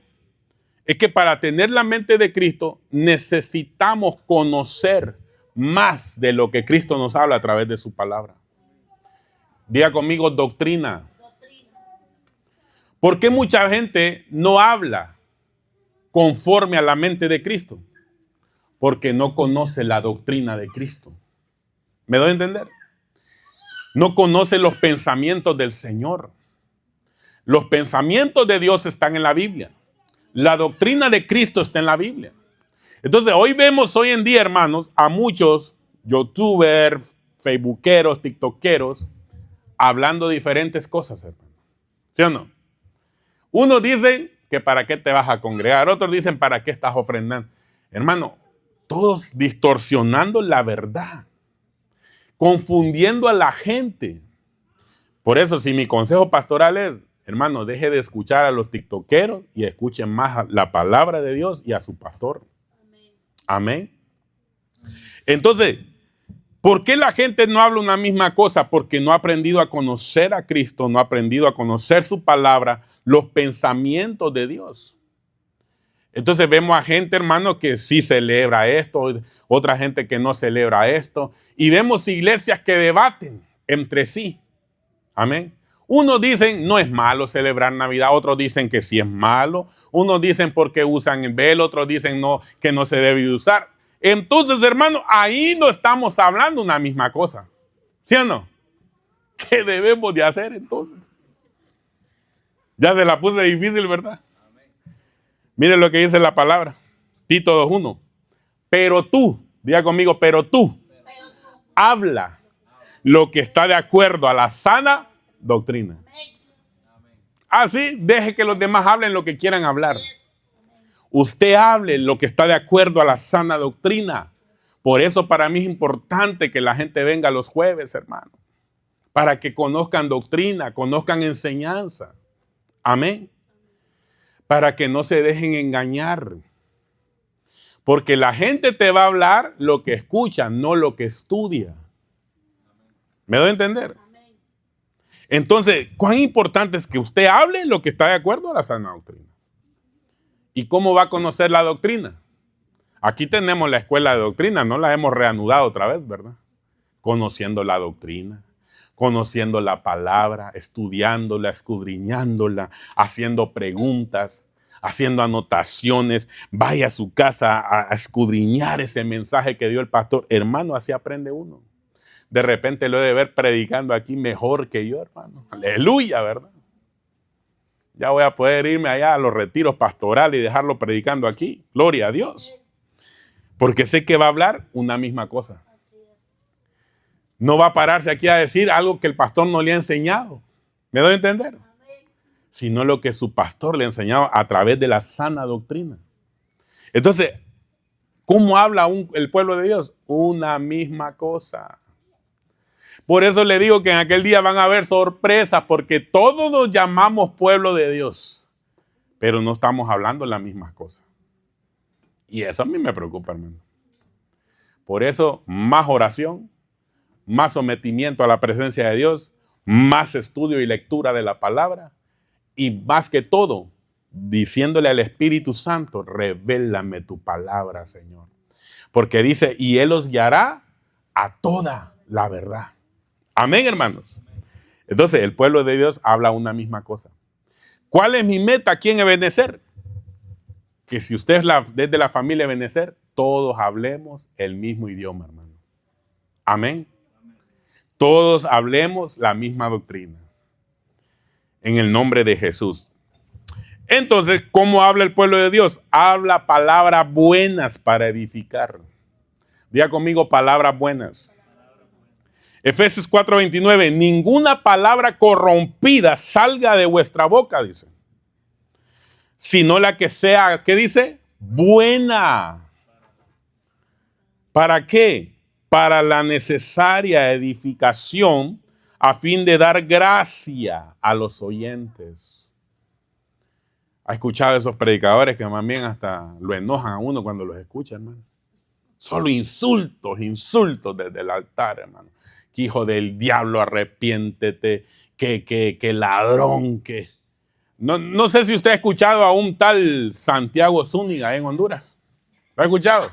es que para tener la mente de Cristo necesitamos conocer más de lo que Cristo nos habla a través de su palabra. Diga conmigo, doctrina. ¿Por qué mucha gente no habla conforme a la mente de Cristo? Porque no conoce la doctrina de Cristo. ¿Me doy a entender? No conoce los pensamientos del Señor. Los pensamientos de Dios están en la Biblia. La doctrina de Cristo está en la Biblia. Entonces, hoy en día, hermanos, a muchos youtubers, facebookeros, tiktokeros, hablando diferentes cosas, hermano. ¿Sí o no? Unos dicen que para qué te vas a congregar. Otros dicen para qué estás ofrendando. Hermano, todos distorsionando la verdad. Confundiendo a la gente. Por eso, si mi consejo pastoral es, hermano, deje de escuchar a los tiktokeros y escuchen más la palabra de Dios y a su pastor. Amén. Entonces, ¿por qué la gente no habla una misma cosa? Porque no ha aprendido a conocer a Cristo, no ha aprendido a conocer su palabra, los pensamientos de Dios. Entonces vemos a gente, hermano, que sí celebra esto, otra gente que no celebra esto. Y vemos iglesias que debaten entre sí. Amén. Unos dicen no es malo celebrar Navidad, otros dicen que sí es malo. Unos dicen porque usan el velo, otros dicen no, que no se debe usar. Entonces, hermano, ahí no estamos hablando una misma cosa. ¿Sí o no? ¿Qué debemos de hacer entonces? Ya se la puse difícil, ¿verdad? Miren lo que dice la palabra. Tito 2:1. Pero tú, diga conmigo, pero tú, habla lo que está de acuerdo a la sana doctrina. Así, deje que los demás hablen lo que quieran hablar. Usted hable lo que está de acuerdo a la sana doctrina. Por eso para mí es importante que la gente venga los jueves, hermano. Para que conozcan doctrina, conozcan enseñanza. Amén. Para que no se dejen engañar. Porque la gente te va a hablar lo que escucha, no lo que estudia. ¿Me doy a entender? Entonces, ¿cuán importante es que usted hable lo que está de acuerdo a la sana doctrina? ¿Y cómo va a conocer la doctrina? Aquí tenemos la escuela de doctrina, no la hemos reanudado otra vez, ¿verdad? Conociendo la doctrina, conociendo la palabra, estudiándola, escudriñándola, haciendo preguntas, haciendo anotaciones. Vaya a su casa a escudriñar ese mensaje que dio el pastor. Hermano, así aprende uno. De repente lo he de ver predicando aquí mejor que yo, hermano. Aleluya, ¿verdad? Ya voy a poder irme allá a los retiros pastorales y dejarlo predicando aquí. Gloria a Dios. Porque sé que va a hablar una misma cosa. No va a pararse aquí a decir algo que el pastor no le ha enseñado. ¿Me doy a entender? Sino lo que su pastor le ha enseñado a través de la sana doctrina. Entonces, ¿cómo habla el pueblo de Dios? Una misma cosa. Por eso le digo que en aquel día van a haber sorpresas, porque todos nos llamamos pueblo de Dios, pero no estamos hablando las mismas cosas. Y eso a mí me preocupa, hermano. Por eso, más oración, más sometimiento a la presencia de Dios, más estudio y lectura de la palabra, y más que todo, diciéndole al Espíritu Santo, revélame tu palabra, Señor. Porque dice, y Él os guiará a toda la verdad. Amén, hermanos. Entonces, el pueblo de Dios habla una misma cosa. ¿Cuál es mi meta aquí en Ebenecer? Que si usted es desde la familia Ebenecer, todos hablemos el mismo idioma, hermano. Amén. Todos hablemos la misma doctrina. En el nombre de Jesús. Entonces, ¿cómo habla el pueblo de Dios? Habla palabras buenas para edificar. Diga conmigo palabras buenas. Efesios 4:29, ninguna palabra corrompida salga de vuestra boca, dice. Sino la que sea, ¿qué dice? Buena. ¿Para qué? Para la necesaria edificación, a fin de dar gracia a los oyentes. ¿Ha escuchado esos predicadores que más bien hasta lo enojan a uno cuando los escucha, hermano? Solo insultos, insultos desde el altar, hermano. Que hijo del diablo, arrepiéntete, que ladrón, que... No sé si usted ha escuchado a un tal Santiago Zúñiga en Honduras. ¿Lo ha escuchado?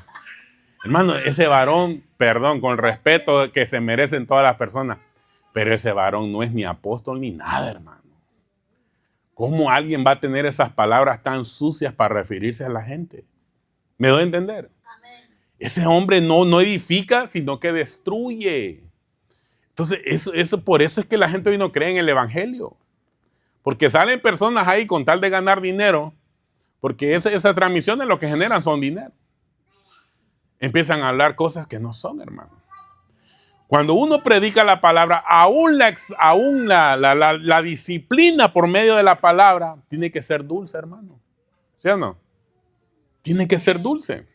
Hermano, ese varón, perdón, con respeto que se merecen todas las personas, pero ese varón no es ni apóstol ni nada, hermano. ¿Cómo alguien va a tener esas palabras tan sucias para referirse a la gente? ¿Me doy a entender? Amén. Ese hombre no edifica, sino que destruye. Entonces, por eso es que la gente hoy no cree en el evangelio. Porque salen personas ahí con tal de ganar dinero, porque esas transmisiones lo que generan son dinero. Empiezan a hablar cosas que no son, hermano. Cuando uno predica la palabra, aún la disciplina por medio de la palabra tiene que ser dulce, hermano. ¿Sí o no? Tiene que ser dulce.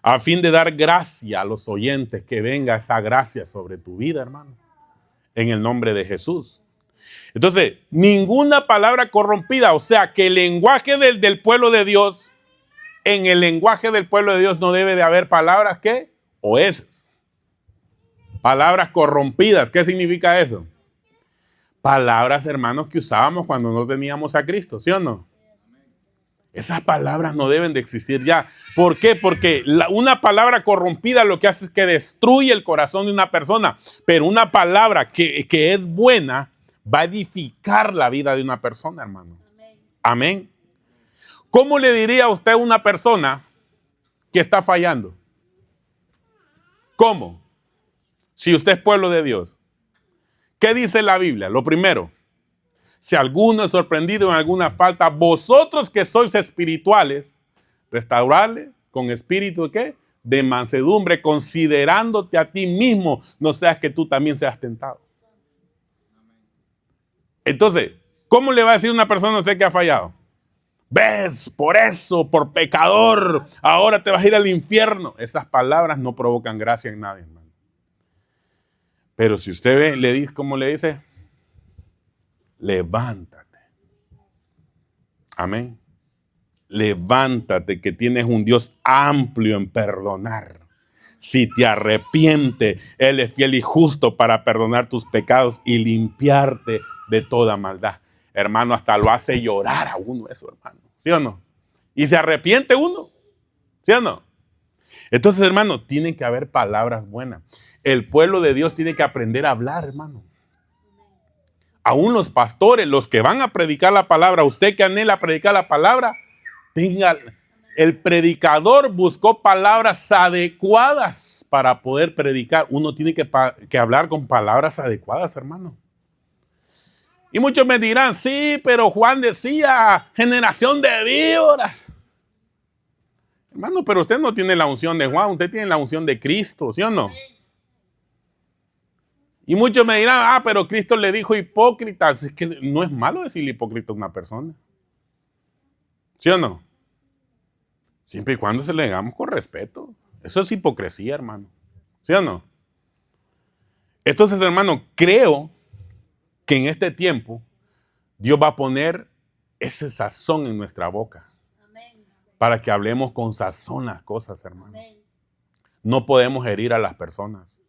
A fin de dar gracia a los oyentes, que venga esa gracia sobre tu vida, hermano. En el nombre de Jesús. Entonces, ninguna palabra corrompida, o sea, que el lenguaje del pueblo de Dios, en el lenguaje del pueblo de Dios no debe de haber palabras que oeces. Palabras corrompidas. ¿Qué significa eso? Palabras, hermanos, que usábamos cuando no teníamos a Cristo, ¿sí o no? Esas palabras no deben de existir ya. ¿Por qué? Porque una palabra corrompida lo que hace es que destruye el corazón de una persona. Pero una palabra que es buena va a edificar la vida de una persona, hermano. Amén. ¿Cómo le diría a usted a una persona que está fallando? ¿Cómo? Si usted es pueblo de Dios. ¿Qué dice la Biblia? Lo primero, si alguno es sorprendido en alguna falta, vosotros que sois espirituales, restaurarle con espíritu ¿qué? De mansedumbre, considerándote a ti mismo, no seas que tú también seas tentado. Entonces, ¿cómo le va a decir una persona a usted que ha fallado? ¿Ves? Por eso, por pecador, ahora te vas a ir al infierno. Esas palabras no provocan gracia en nadie, hermano. Pero si usted ve, le dice, ¿cómo le dice? Levántate. Amén. Levántate, que tienes un Dios amplio en perdonar. Si te arrepientes, Él es fiel y justo para perdonar tus pecados y limpiarte de toda maldad. Hermano, hasta lo hace llorar a uno eso, hermano. ¿Sí o no? Y se arrepiente uno. ¿Sí o no? Entonces, hermano, tiene que haber palabras buenas. El pueblo de Dios tiene que aprender a hablar, hermano. Aún los pastores, los que van a predicar la palabra, usted que anhela predicar la palabra, el predicador buscó palabras adecuadas para poder predicar. Uno tiene que hablar con palabras adecuadas, hermano. Y muchos me dirán, sí, pero Juan decía, generación de víboras. Hermano, pero usted no tiene la unción de Juan, usted tiene la unción de Cristo, ¿sí o no? Y muchos me dirán, pero Cristo le dijo hipócritas. Es que no es malo decirle hipócrita a una persona. ¿Sí o no? Siempre y cuando se le hagamos con respeto. Eso es hipocresía, hermano. ¿Sí o no? Entonces, hermano, creo que en este tiempo Dios va a poner ese sazón en nuestra boca. Amén. Para que hablemos con sazón las cosas, hermano. Amén. No podemos herir a las personas.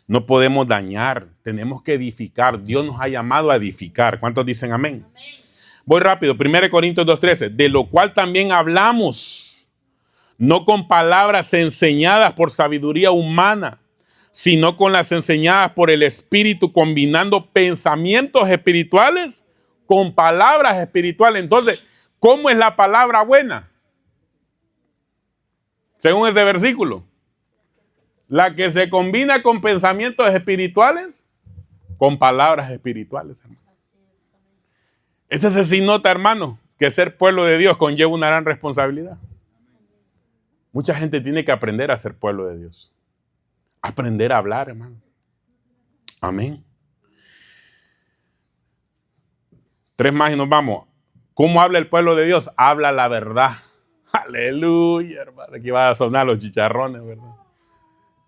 No podemos dañar, tenemos que edificar. Dios nos ha llamado a edificar. ¿Cuántos dicen amén? Amén. Voy rápido, 1 Corintios 2:13, de lo cual también hablamos, no con palabras enseñadas por sabiduría humana, sino con las enseñadas por el Espíritu, combinando pensamientos espirituales con palabras espirituales. Entonces, ¿cómo es la palabra buena? Según este versículo. La que se combina con pensamientos espirituales, con palabras espirituales, hermano. Entonces sí nota, hermano, que ser pueblo de Dios conlleva una gran responsabilidad. Mucha gente tiene que aprender a ser pueblo de Dios. Aprender a hablar, hermano. Amén. 3 más y nos vamos. ¿Cómo habla el pueblo de Dios? Habla la verdad. Aleluya, hermano. Aquí van a sonar los chicharrones, ¿verdad?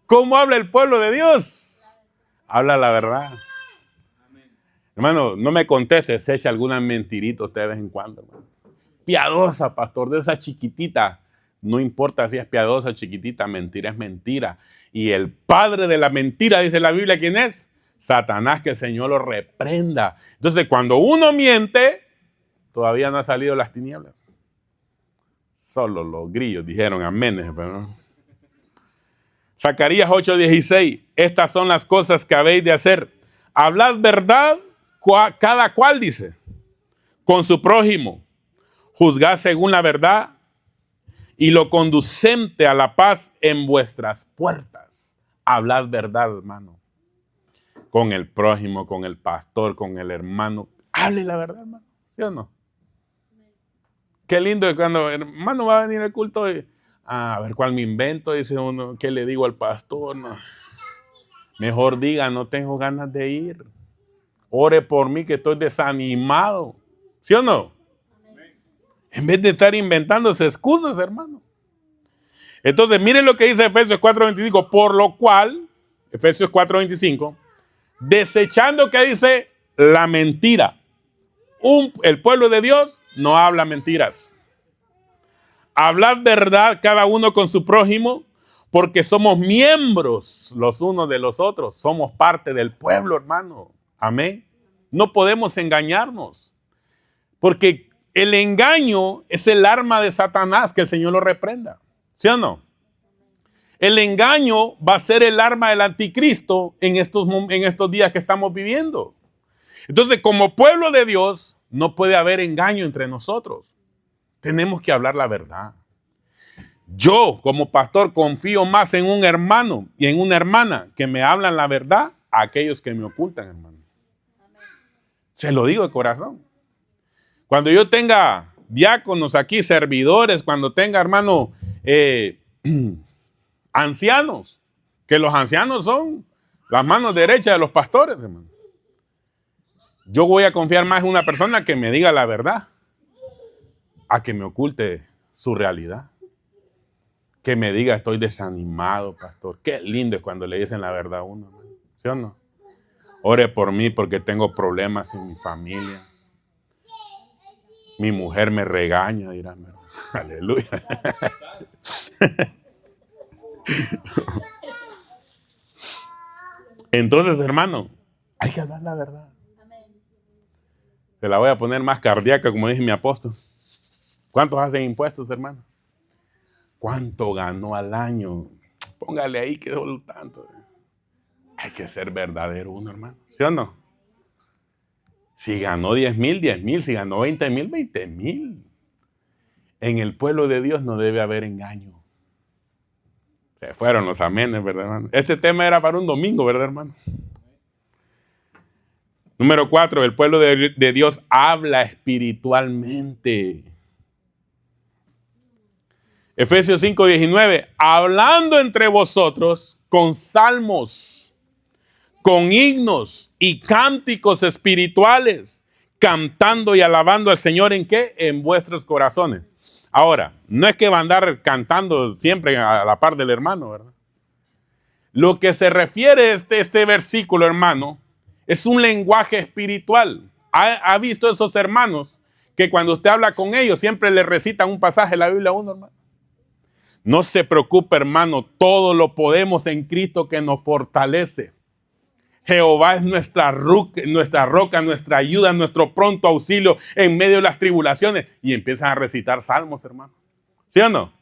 ¿Cómo habla el pueblo de Dios? Habla la verdad. Hermano, no me conteste, se echa alguna mentirita usted de vez en cuando, hermano. Piadosa, pastor, de esa chiquitita. No importa si es piadosa o chiquitita, mentira es mentira. Y el padre de la mentira, dice la Biblia, ¿quién es? Satanás, que el Señor lo reprenda. Entonces, cuando uno miente, todavía no ha salido las tinieblas. Solo los grillos dijeron amén. ¿No? Zacarías 8:16. Estas son las cosas que habéis de hacer. Hablad verdad, cada cual dice, con su prójimo. Juzgad según la verdad y lo conducente a la paz en vuestras puertas. Hablad verdad, hermano. Con el prójimo, con el pastor, con el hermano. Hable la verdad, hermano. ¿Sí o no? Qué lindo es cuando, hermano, va a venir el culto y, a ver cuál me invento, dice uno. ¿Qué le digo al pastor? No. Mejor diga, no tengo ganas de ir. Ore por mí que estoy desanimado. ¿Sí o no? En vez de estar inventándose excusas, hermano. Entonces, miren lo que dice Efesios 4:25. Por lo cual, Efesios 4:25, desechando, que dice, la mentira. El pueblo de Dios no habla mentiras. Hablad verdad cada uno con su prójimo, porque somos miembros los unos de los otros. Somos parte del pueblo, hermano. Amén. No podemos engañarnos. Porque el engaño es el arma de Satanás, que el Señor lo reprenda. ¿Sí o no? El engaño va a ser el arma del anticristo en estos días que estamos viviendo. Entonces, como pueblo de Dios, no puede haber engaño entre nosotros. Tenemos que hablar la verdad. Yo, como pastor, confío más en un hermano y en una hermana que me hablan la verdad a aquellos que me ocultan, hermano. Se lo digo de corazón. Cuando yo tenga diáconos aquí, servidores, cuando tenga, hermano, ancianos, que los ancianos son las manos derechas de los pastores, hermano. Yo voy a confiar más en una persona que me diga la verdad a que me oculte su realidad. Que me diga, estoy desanimado, pastor. Qué lindo es cuando le dicen la verdad a uno, hermano. ¿Sí o no? Ore por mí porque tengo problemas en mi familia. Mi mujer me regaña, dirán, ¿verdad? Aleluya. Entonces, hermano, hay que hablar la verdad. Se la voy a poner más cardíaca, como dice mi apóstol. ¿Cuántos hacen impuestos, hermano? ¿Cuánto ganó al año? Póngale ahí que solo tanto. Hay que ser verdadero uno, hermano. ¿Sí o no? Si ganó 10,000, 10,000. Si ganó 20,000, 20,000. En el pueblo de Dios no debe haber engaño. Se fueron los amenes, ¿verdad, hermano? Este tema era para un domingo, ¿verdad, hermano? Número 4, el pueblo de Dios habla espiritualmente. Efesios 5:19, hablando entre vosotros con salmos, con himnos y cánticos espirituales, cantando y alabando al Señor, ¿en qué? En vuestros corazones. Ahora, no es que va a andar cantando siempre a la par del hermano, ¿verdad? Lo que se refiere este versículo, hermano, es un lenguaje espiritual. ¿Ha visto esos hermanos que cuando usted habla con ellos siempre le recitan un pasaje de la Biblia a uno, hermano? No se preocupe, hermano, todo lo podemos en Cristo que nos fortalece. Jehová es nuestra roca, nuestra ayuda, nuestro pronto auxilio en medio de las tribulaciones. Y empiezan a recitar salmos, hermano. ¿Sí o no?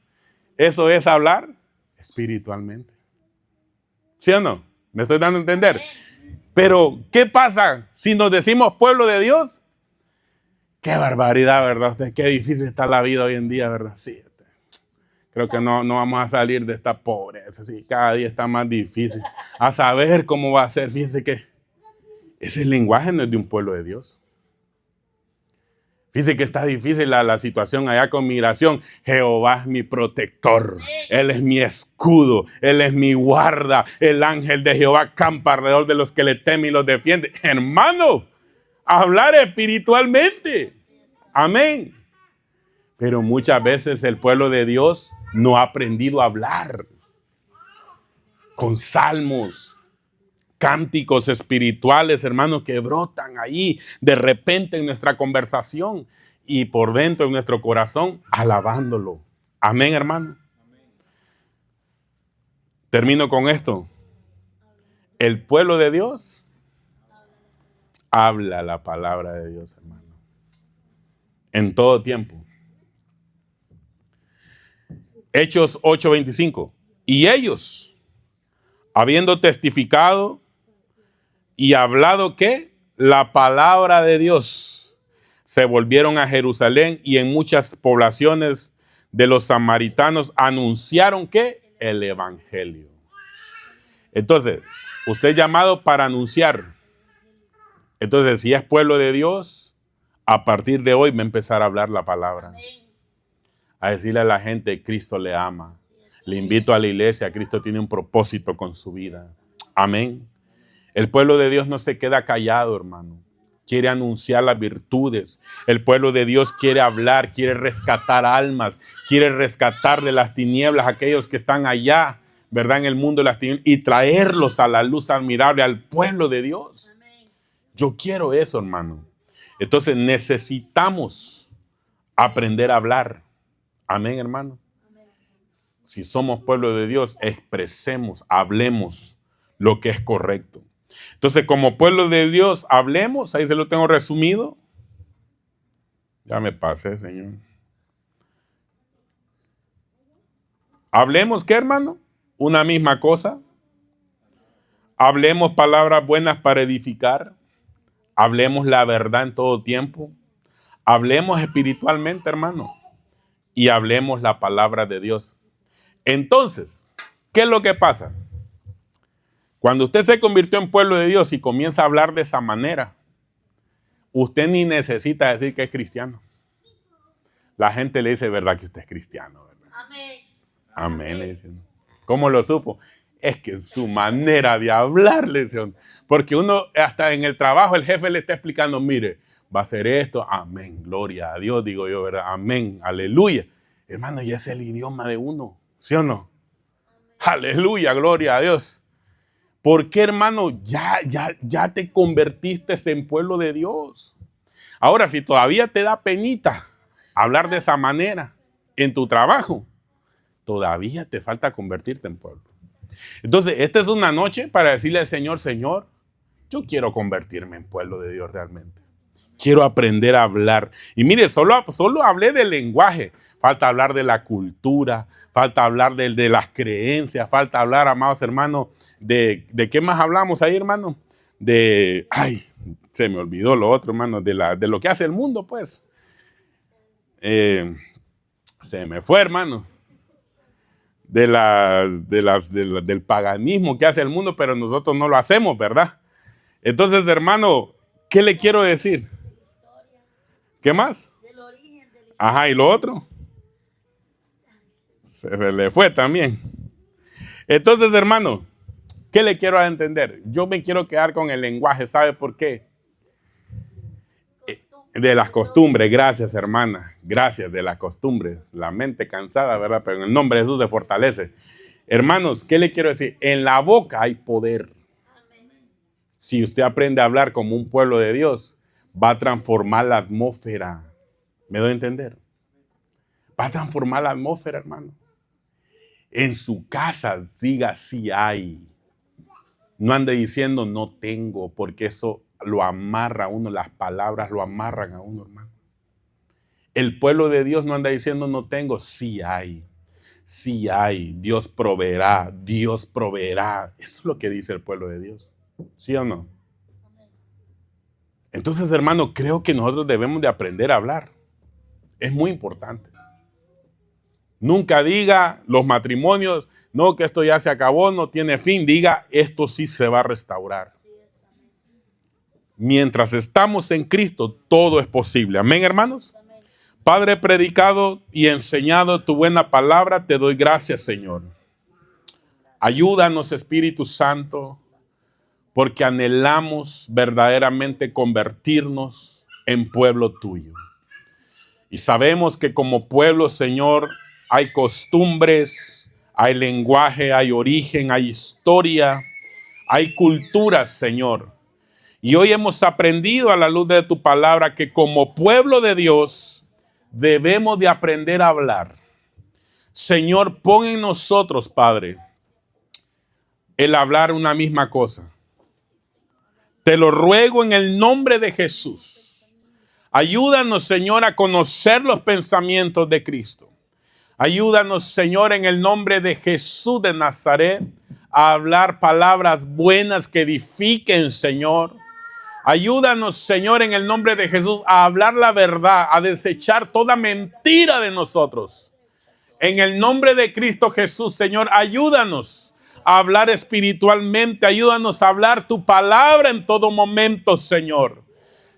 Eso es hablar espiritualmente. ¿Sí o no? ¿Me estoy dando a entender? Pero, ¿qué pasa si nos decimos pueblo de Dios? Qué barbaridad, ¿verdad? Qué difícil está la vida hoy en día, ¿verdad? Sí. Creo que no vamos a salir de esta pobreza. Sí, cada día está más difícil. A saber cómo va a ser. Fíjense que ese lenguaje no es de un pueblo de Dios. Fíjense que está difícil la situación allá con migración. Jehová es mi protector. Él es mi escudo. Él es mi guarda. El ángel de Jehová campa alrededor de los que le temen y los defiende. Hermano, hablar espiritualmente. Amén. Pero muchas veces el pueblo de Dios no ha aprendido a hablar con salmos, cánticos espirituales, hermanos, que brotan ahí de repente en nuestra conversación y por dentro de nuestro corazón, alabándolo. Amén, hermano. Termino con esto. El pueblo de Dios habla la palabra de Dios, hermano. En todo tiempo. Hechos 8:25. Y ellos, habiendo testificado y hablado ¿qué? La palabra de Dios, se volvieron a Jerusalén y en muchas poblaciones de los samaritanos anunciaron ¿qué? El evangelio. Entonces, usted es llamado para anunciar. Entonces, si es pueblo de Dios, a partir de hoy va a empezar a hablar la palabra. A decirle a la gente, Cristo le ama. Le invito a la iglesia, Cristo tiene un propósito con su vida. Amén. El pueblo de Dios no se queda callado, hermano. Quiere anunciar las virtudes. El pueblo de Dios quiere hablar, quiere rescatar almas, quiere rescatar de las tinieblas a aquellos que están allá, ¿verdad? En el mundo de las tinieblas y traerlos a la luz admirable, al pueblo de Dios. Yo quiero eso, hermano. Entonces necesitamos aprender a hablar. Amén, hermano. Si somos pueblo de Dios, expresemos, hablemos lo que es correcto. Entonces, como pueblo de Dios, hablemos. Ahí se lo tengo resumido. Ya me pasé, Señor. Hablemos, ¿qué, hermano? Una misma cosa. Hablemos palabras buenas para edificar. Hablemos la verdad en todo tiempo. Hablemos espiritualmente, hermano. Y hablemos la palabra de Dios. Entonces, ¿qué es lo que pasa? Cuando usted se convirtió en pueblo de Dios y comienza a hablar de esa manera, usted ni necesita decir que es cristiano. La gente le dice, ¿verdad que usted es cristiano? ¿Verdad? Amén. Amén, le dicen. ¿Cómo lo supo? Es que su manera de hablar, le dicen. Porque uno, hasta en el trabajo, el jefe le está explicando, mire, va a hacer esto. Amén, gloria a Dios, digo yo, ¿verdad? Amén, aleluya. Hermano, y ese es el idioma de uno, ¿sí o no? Amén. Aleluya, gloria a Dios. ¿Por qué, hermano? Ya te convertiste en pueblo de Dios. Ahora, si todavía te da penita hablar de esa manera en tu trabajo, todavía te falta convertirte en pueblo. Entonces, esta es una noche para decirle al Señor, Señor, yo quiero convertirme en pueblo de Dios realmente. Quiero aprender a hablar. Y mire, solo hablé del lenguaje. Falta hablar de la cultura, falta hablar de las creencias, falta hablar, amados hermanos, de qué más hablamos ahí, hermano. Se me olvidó lo otro, hermano, de lo que hace el mundo, pues. Se me fue, hermano. Del paganismo que hace el mundo, pero nosotros no lo hacemos, ¿verdad? Entonces, hermano, ¿qué le quiero decir? ¿Qué más? Ajá, ¿y lo otro? Se le fue también. Entonces, hermano, ¿qué le quiero entender? Yo me quiero quedar con el lenguaje, ¿sabe por qué? De las costumbres, gracias, hermana. Gracias, de las costumbres. La mente cansada, ¿verdad? Pero en el nombre de Jesús se fortalece. Hermanos, ¿qué le quiero decir? En la boca hay poder. Si usted aprende a hablar como un pueblo de Dios, va a transformar la atmósfera. ¿Me doy a entender? Va a transformar la atmósfera, hermano. En su casa diga sí hay. No ande diciendo no tengo, porque eso lo amarra a uno, las palabras lo amarran a uno, hermano. El pueblo de Dios no anda diciendo no tengo, sí hay. Sí hay, Dios proveerá, Dios proveerá. Eso es lo que dice el pueblo de Dios. ¿Sí o no? Entonces, hermano, creo que nosotros debemos de aprender a hablar. Es muy importante. Nunca diga los matrimonios, no, que esto ya se acabó, no tiene fin. Diga, esto sí se va a restaurar. Mientras estamos en Cristo, todo es posible. Amén, hermanos. Padre, he predicado y enseñado tu buena palabra. Te doy gracias, Señor. Ayúdanos, Espíritu Santo, porque anhelamos verdaderamente convertirnos en pueblo tuyo. Y sabemos que como pueblo, Señor, hay costumbres, hay lenguaje, hay origen, hay historia, hay culturas, Señor. Y hoy hemos aprendido a la luz de tu palabra que como pueblo de Dios debemos de aprender a hablar. Señor, pon en nosotros, Padre, el hablar una misma cosa. Te lo ruego en el nombre de Jesús. Ayúdanos, Señor, a conocer los pensamientos de Cristo. Ayúdanos, Señor, en el nombre de Jesús de Nazaret, a hablar palabras buenas que edifiquen, Señor. Ayúdanos, Señor, en el nombre de Jesús, a hablar la verdad, a desechar toda mentira de nosotros. En el nombre de Cristo Jesús, Señor, ayúdanos a hablar espiritualmente. Ayúdanos a hablar tu palabra en todo momento, Señor.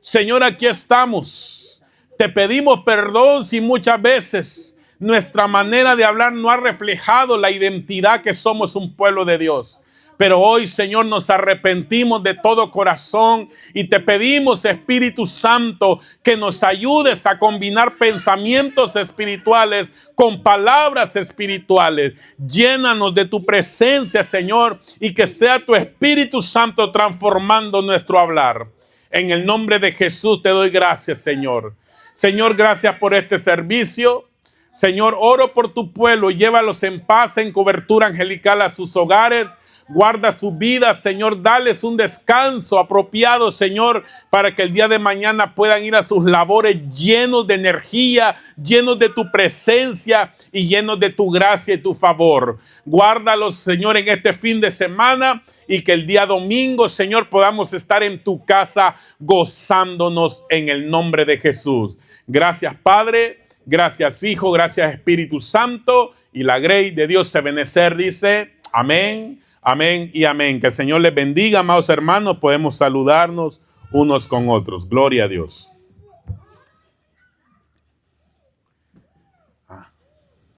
Señor, aquí estamos. Te pedimos perdón si muchas veces nuestra manera de hablar no ha reflejado la identidad que somos un pueblo de Dios. Pero hoy, Señor, nos arrepentimos de todo corazón y te pedimos, Espíritu Santo, que nos ayudes a combinar pensamientos espirituales con palabras espirituales. Llénanos de tu presencia, Señor, y que sea tu Espíritu Santo transformando nuestro hablar. En el nombre de Jesús te doy gracias, Señor. Señor, gracias por este servicio. Señor, oro por tu pueblo, llévalos en paz, en cobertura angelical a sus hogares. Guarda su vida, Señor, dales un descanso apropiado, Señor, para que el día de mañana puedan ir a sus labores llenos de energía, llenos de tu presencia y llenos de tu gracia y tu favor. Guárdalos, Señor, en este fin de semana y que el día domingo, Señor, podamos estar en tu casa gozándonos en el nombre de Jesús. Gracias, Padre. Gracias, Hijo. Gracias, Espíritu Santo. Y la grey de Dios se benecer dice amén. Amén y amén. Que el Señor les bendiga, amados hermanos. Podemos saludarnos unos con otros. Gloria a Dios.